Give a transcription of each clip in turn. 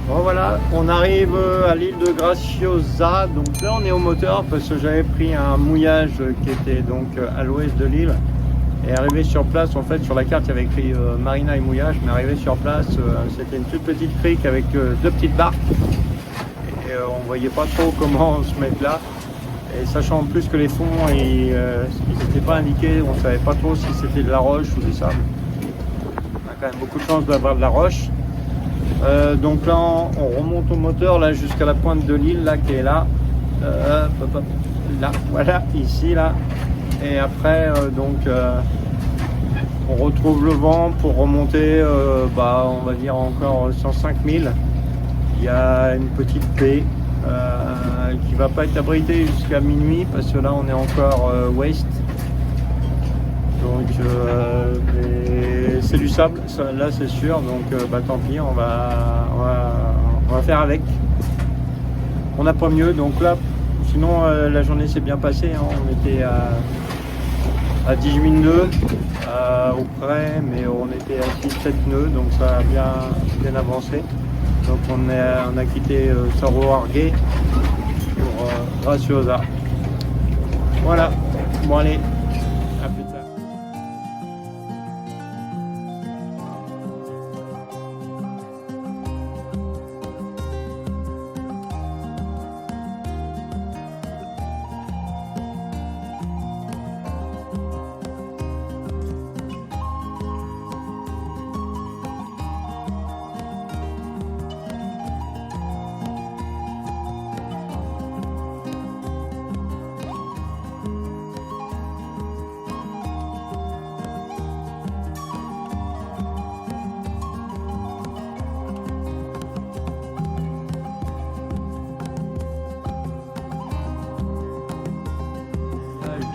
Bon voilà, on arrive à l'île de Graciosa. Donc là on est au moteur parce que j'avais pris un mouillage qui était donc à l'ouest de l'île. Et arrivé sur place, en fait sur la carte il y avait écrit marina et mouillage, mais arrivé sur place c'était une toute petite crique avec deux petites barques. Et on voyait pas trop comment se mettre là. Et sachant en plus que les fonds ils n'étaient pas indiqués, on savait pas trop si c'était de la roche ou du sable. On a quand même beaucoup de chance d'avoir de la roche. Donc là on remonte au moteur là jusqu'à la pointe de l'île là qui est là, là voilà ici là, et après on retrouve le vent pour remonter on va dire encore 105 000. Il y a une petite baie qui va pas être abritée jusqu'à minuit parce que là on est encore ouest. Donc c'est du sable, ça, là c'est sûr, donc tant pis, on va faire avec. On n'a pas mieux, donc là, sinon la journée s'est bien passée, hein. On était à 18 nœuds au près, mais on était à 6-7 nœuds, donc ça a bien avancé. Donc on a quitté Cerro Largo pour Graciosa. Voilà, bon allez.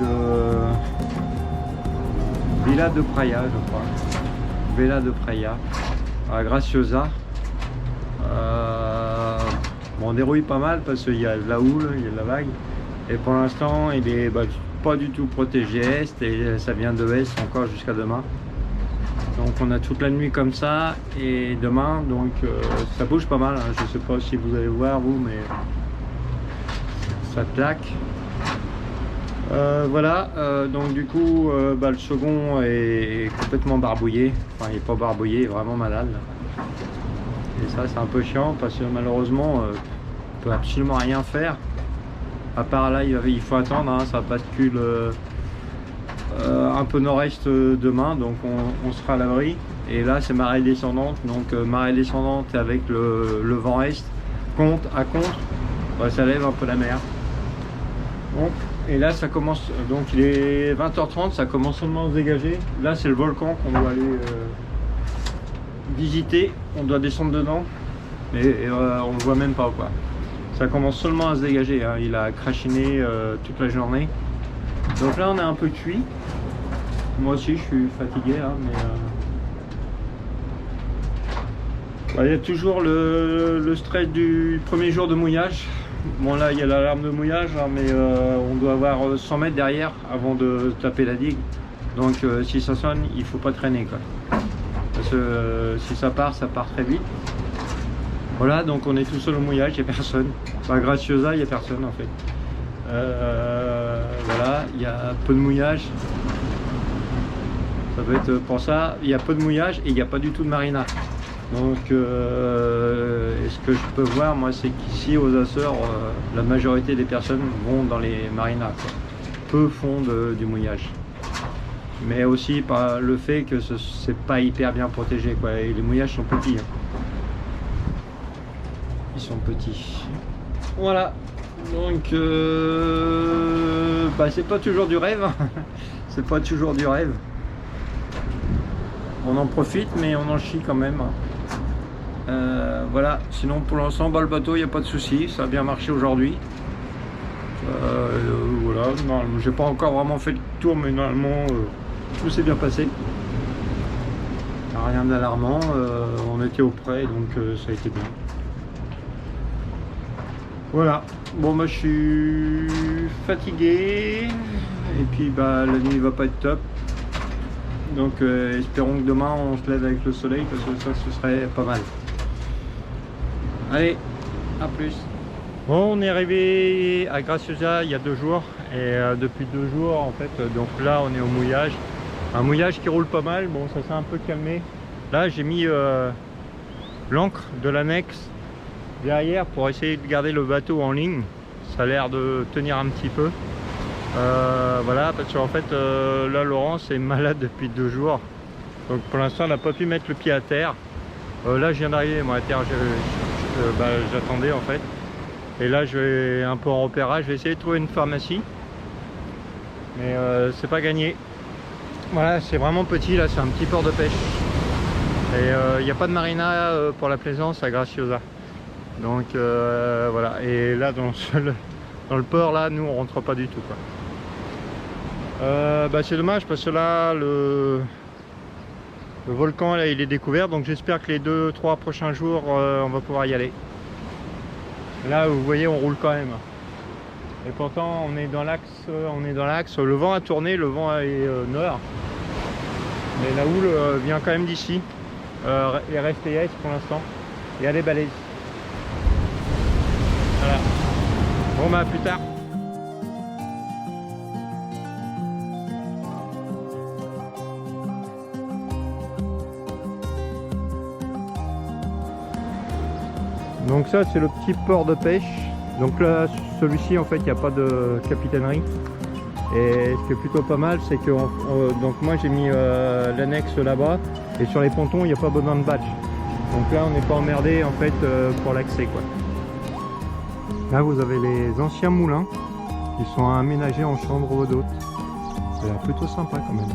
De Villa de Praia, je crois. Villa de Praia à Graciosa. On dérouille pas mal parce qu'il y a de la houle, il y a de la vague. Et pour l'instant, il est pas du tout protégé est et ça vient de est encore jusqu'à demain. Donc on a toute la nuit comme ça et demain, donc ça bouge pas mal. Hein. Je sais pas si vous allez voir vous, mais ça claque. Voilà, donc du coup le second est complètement barbouillé, enfin il est pas barbouillé, il est vraiment malade. Et ça c'est un peu chiant parce que malheureusement on peut absolument rien faire. À part là il faut attendre, hein, ça bascule un peu nord-est demain, donc on sera à l'abri. Et là c'est marée descendante, donc marée descendante avec le vent est, à contre, ça lève un peu la mer. Donc, et là ça commence, donc il est 20h30, ça commence seulement à se dégager. Là c'est le volcan qu'on doit aller visiter, on doit descendre dedans, mais on le voit même pas quoi. Ça commence seulement à se dégager, hein. Il a crachiné toute la journée. Donc là on est un peu cuit. Moi aussi je suis fatigué hein, mais il y a toujours le stress du premier jour de mouillage. Bon là il y a l'alarme de mouillage hein, mais on doit avoir 100 mètres derrière avant de taper la digue. Donc si ça sonne il faut pas traîner quoi. Parce que si ça part très vite. Voilà, donc on est tout seul au mouillage, il n'y a personne. À Graciosa il n'y a personne en fait. Voilà, il y a peu de mouillage. Ça peut être pour ça, il y a peu de mouillage et il n'y a pas du tout de marina. Donc ce que je peux voir moi c'est qu'ici aux Açores la majorité des personnes vont dans les marinas quoi. Peu font du mouillage, mais aussi par le fait que c'est pas hyper bien protégé quoi. Et les mouillages sont petits hein. Ils sont petits, voilà. Donc c'est pas toujours du rêve. C'est pas toujours du rêve, on en profite mais on en chie quand même. Voilà, sinon pour l'instant le bateau il n'y a pas de souci, ça a bien marché aujourd'hui. Voilà, j'ai pas encore vraiment fait le tour mais normalement tout s'est bien passé. Rien d'alarmant, on était au près donc ça a été bien. Voilà, bon moi je suis fatigué et puis la nuit va pas être top. Donc espérons que demain on se lève avec le soleil parce que ça ce serait pas mal. Allez, à plus. Bon, on est arrivé à Graciosa il y a 2 jours. Et depuis 2 jours, en fait, donc là, on est au mouillage. Un mouillage qui roule pas mal. Bon, ça s'est un peu calmé. Là, j'ai mis l'ancre de l'annexe derrière pour essayer de garder le bateau en ligne. Ça a l'air de tenir un petit peu. Voilà, parce qu'en fait, là, Laurence est malade depuis 2 jours. Donc pour l'instant, elle n'a pas pu mettre le pied à terre. Là, je viens d'arriver, moi, à terre, j'attendais en fait. Et là, je vais un peu en repérage. Je vais essayer de trouver une pharmacie. Mais c'est pas gagné. Voilà, c'est vraiment petit, là, c'est un petit port de pêche. Et il n'y a pas de marina pour la plaisance à Graciosa. Donc voilà, et là dans le port là, nous on rentre pas du tout quoi. C'est dommage parce que là le volcan là il est découvert, donc j'espère que les 2-3 prochains jours on va pouvoir y aller. Là vous voyez on roule quand même. Et pourtant on est dans l'axe, le vent a tourné, le vent est nord. Mais la houle vient quand même d'ici. Et reste est pour l'instant. Et elle est balèze. Voilà. Bon bah à plus tard. Donc ça c'est le petit port de pêche. Donc là celui-ci en fait il n'y a pas de capitainerie. Et ce qui est plutôt pas mal c'est que donc moi j'ai mis l'annexe là-bas. Et sur les pontons il n'y a pas besoin de batch. Donc là on n'est pas emmerdé en fait pour l'accès quoi. Là vous avez les anciens moulins qui sont aménagés en chambre d'hôte. Ça a l'air plutôt sympa quand même.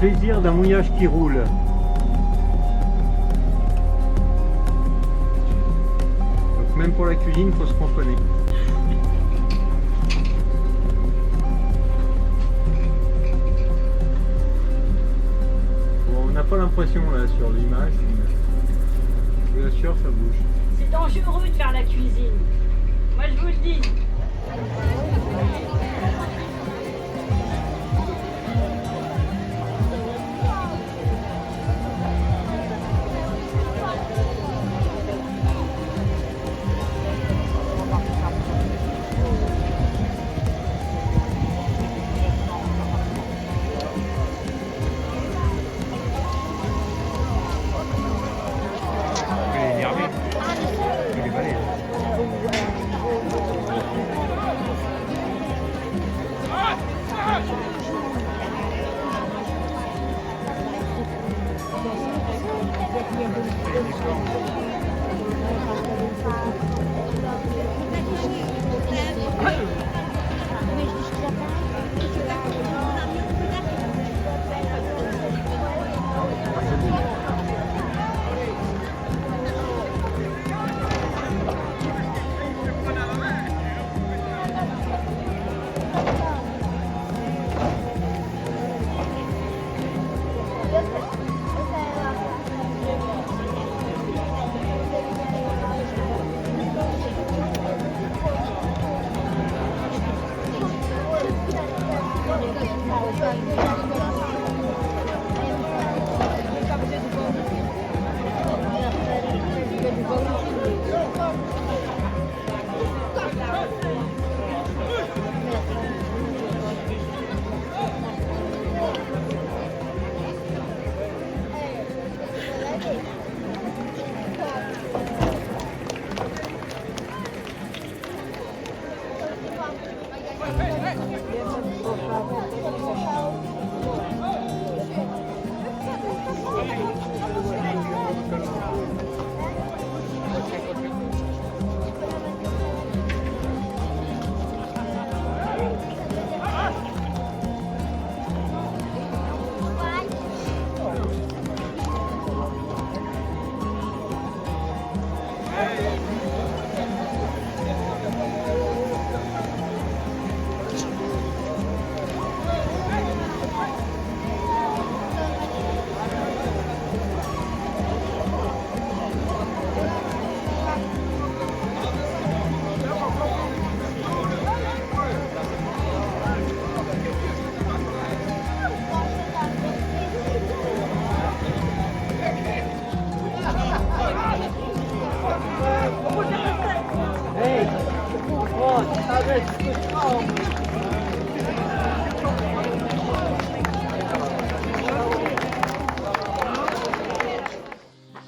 Plaisir d'un mouillage qui roule. Donc même pour la cuisine, il faut se cramponner. Bon, on n'a pas l'impression là sur l'image, mais je vous assure, ça bouge. C'est dangereux de faire la cuisine. Moi je vous le dis.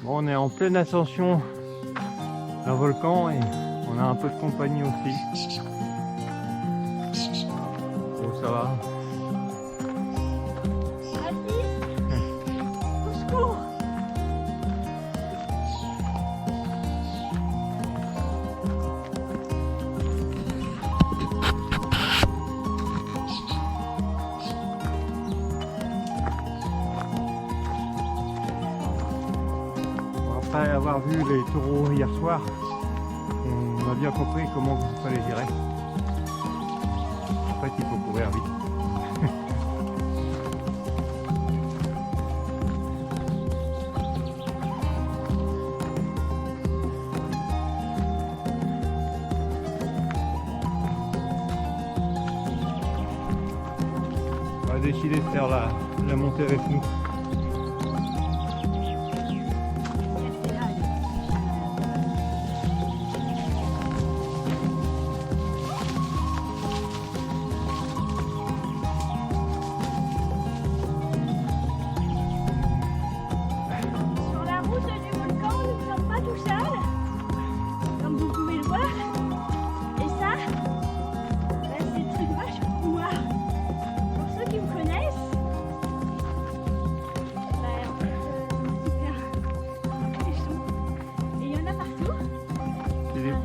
Bon, on est en pleine ascension d'un volcan et on a un peu de compagnie aussi. Bon, ça va. Au secours. Après avoir vu les taureaux hier soir, on a bien compris comment il fallait gérer. En fait, il faut courir vite. On a décidé de faire la montée avec nous.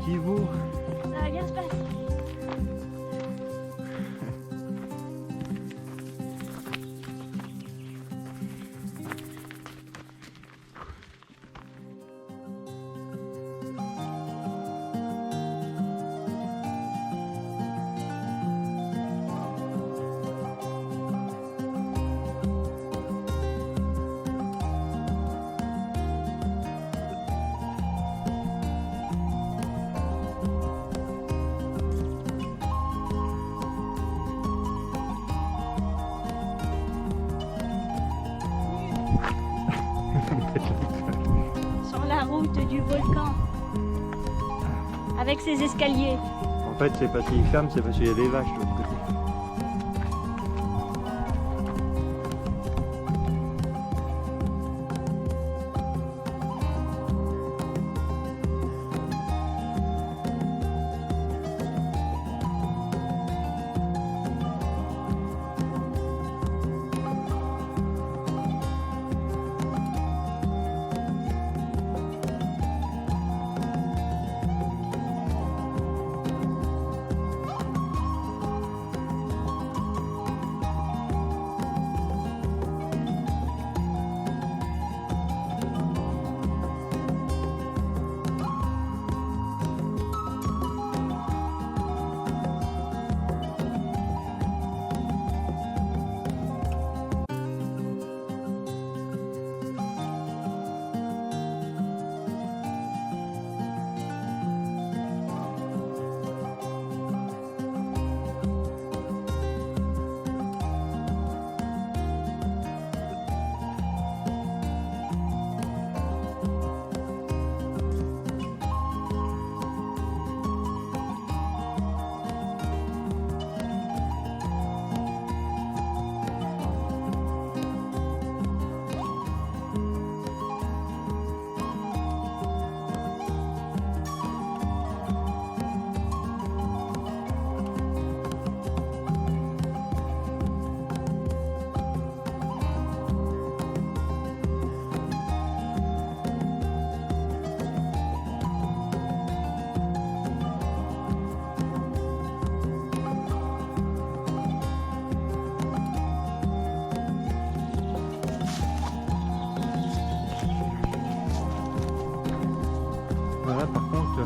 Petit veau. Ça va bien se passer. Sur la route du volcan, avec ses escaliers. En fait, c'est parce qu'il ferme, c'est parce qu'il y a des vaches de l'autre côté. Voilà, par contre,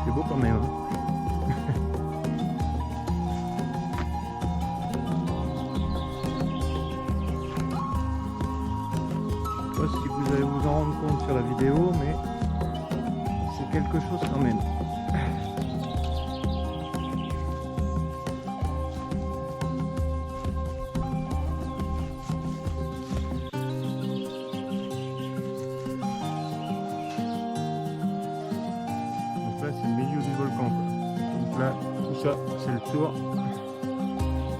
c'est beau quand même. Hein. Je sais pas si vous allez vous en rendre compte sur la vidéo, mais c'est quelque chose quand même. Donc là c'est le milieu du volcan quoi. Donc là tout ça c'est le tour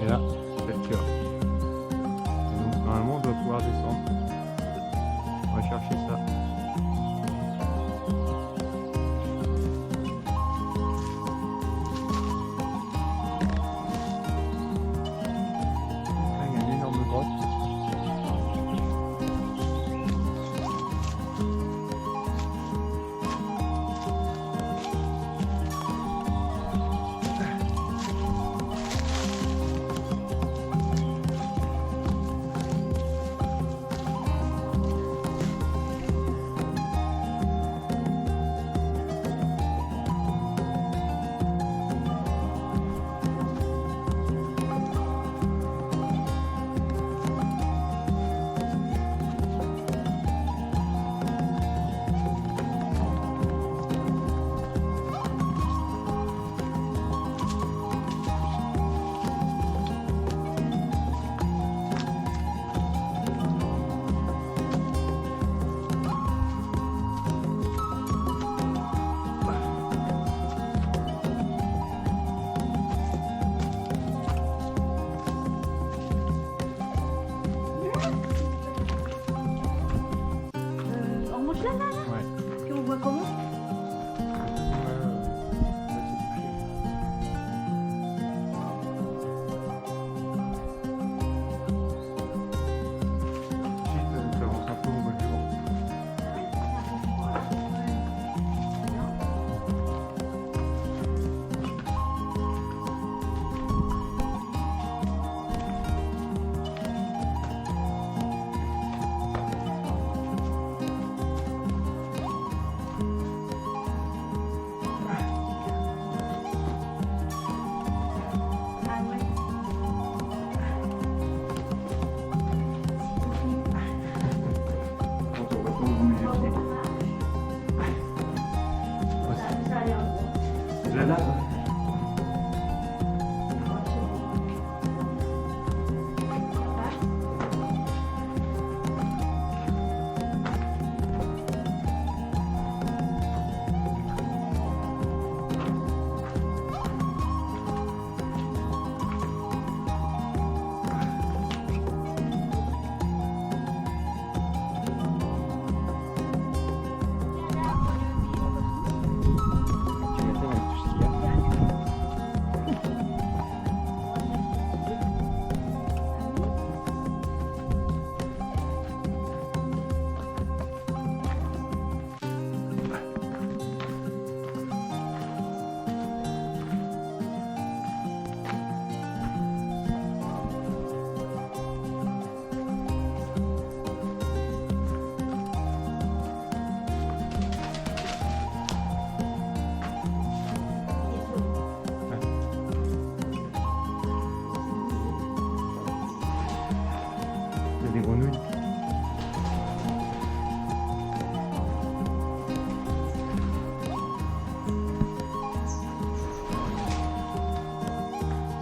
et là c'est le cœur. Donc normalement on doit pouvoir descendre. On va chercher ça. Là il y a une énorme grotte. On monte là, là, là. Ouais. Puis on voit comment? Ah ouais. Ça a l'air bon. C'est la lave. Tu m'étonnes avec tout ce qu'il y a. Il y a des grenouilles.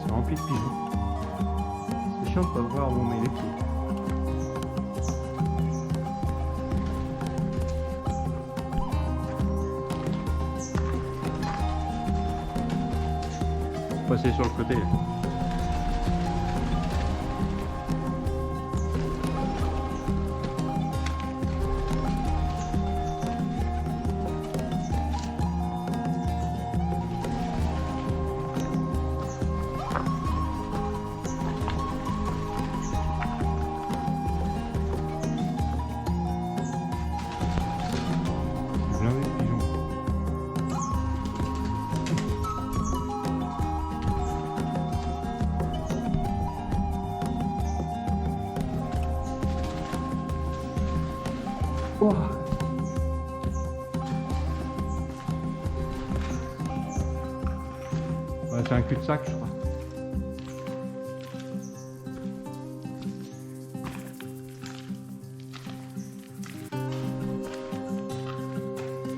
C'est rempli de pigeons. C'est chiant de pas voir où on met les pieds. Passer sur le côté. Blindé de pigeons. Oh. c'est un cul-de-sac, je crois.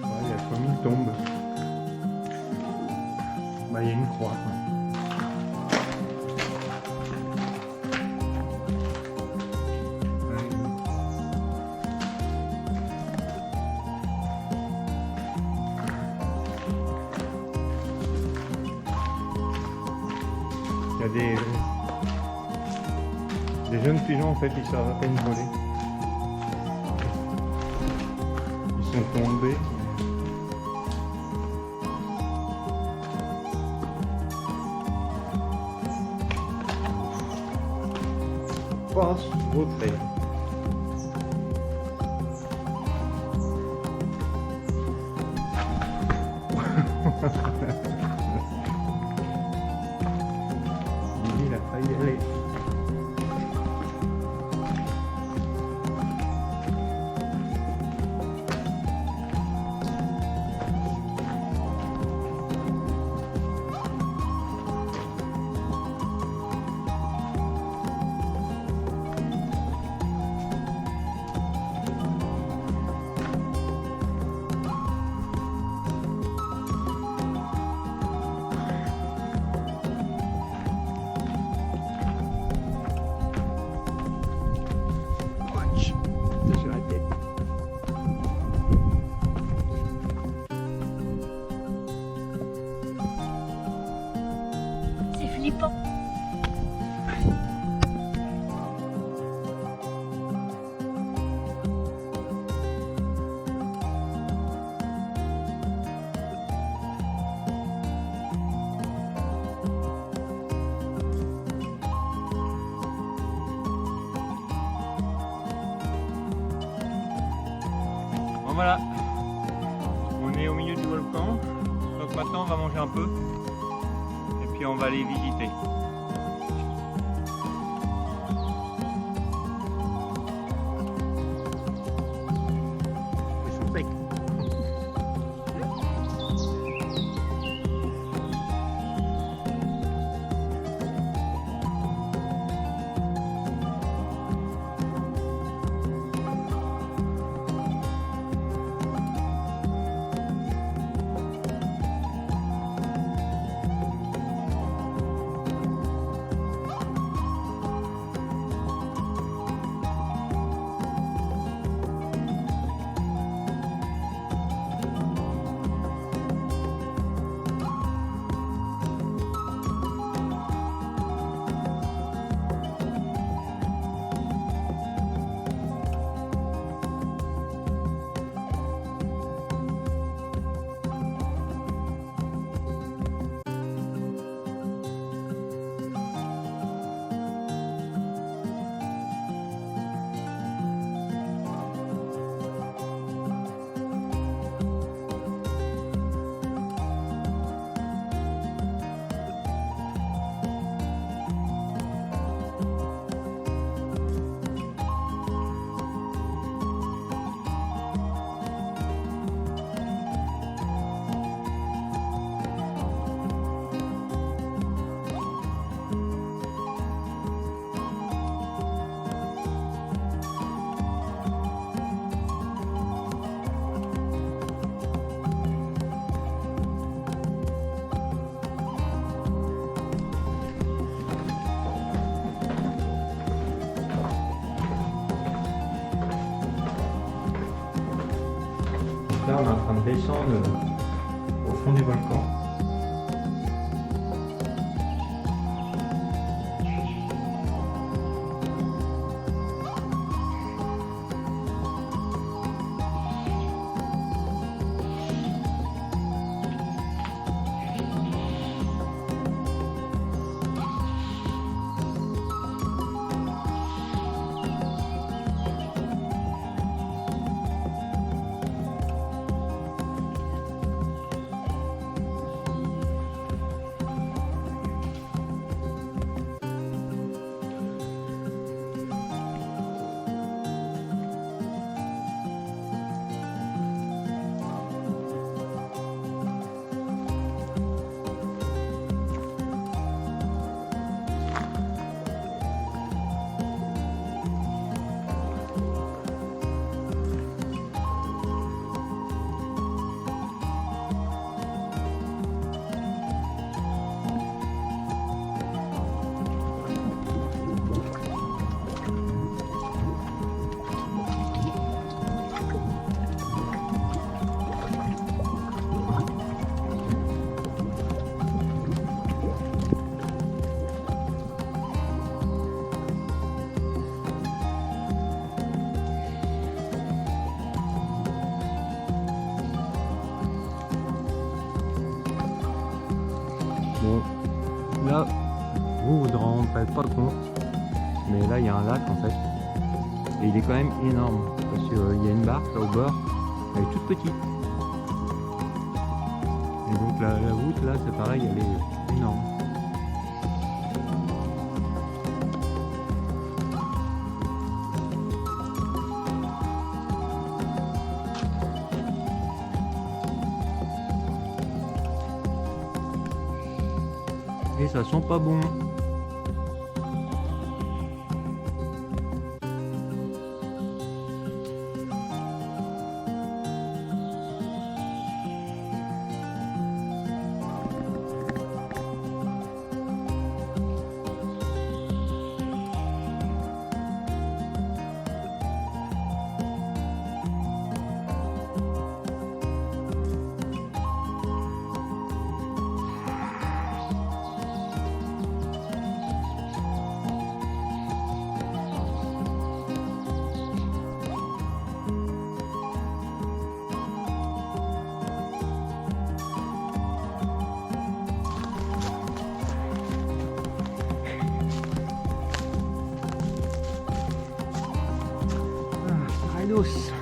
Ouais, il y a comme une tombe. Bah, il y a une croix, quoi. Il y a des jeunes pigeons en fait, ils savent à peine voler. Ils sont tombés. Oh, ce beau trait. Il a failli y aller. Sur la tête. C'est flippant. Bon, voilà, on est au milieu du volcan, donc maintenant on va manger un peu et puis on va aller visiter. Ils sont secs. Là on est en train de descendre au fond du volcan. là, vous vous en rendrez pas compte, mais là il y a un lac en fait, et il est quand même énorme, parce qu'il y a une barque là au bord, elle est toute petite. Et donc la voûte là, c'est pareil, elle est énorme. Et ça sent pas bon. Aidos.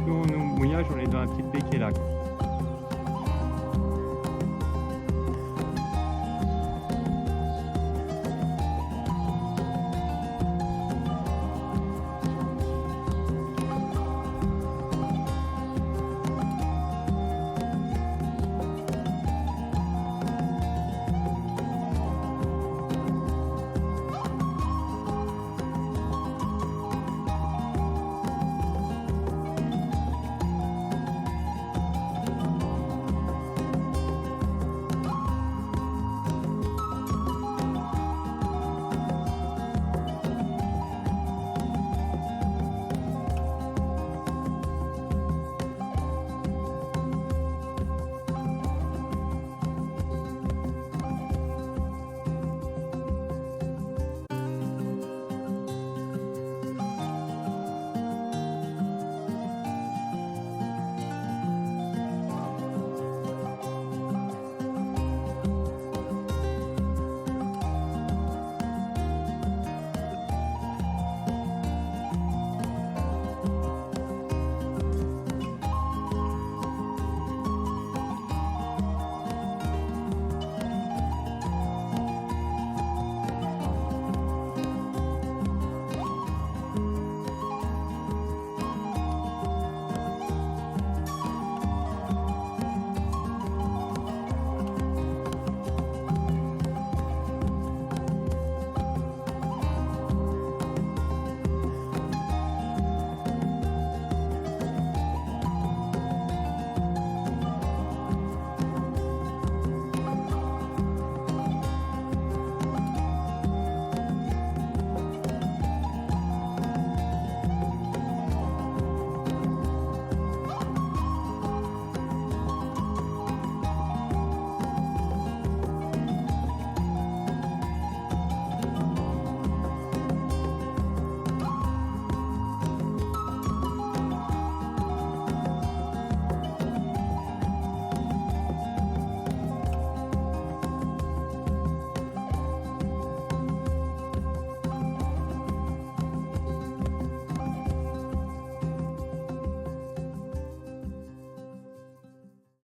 Nous, au mouillage, on est dans un petit baie qui est là.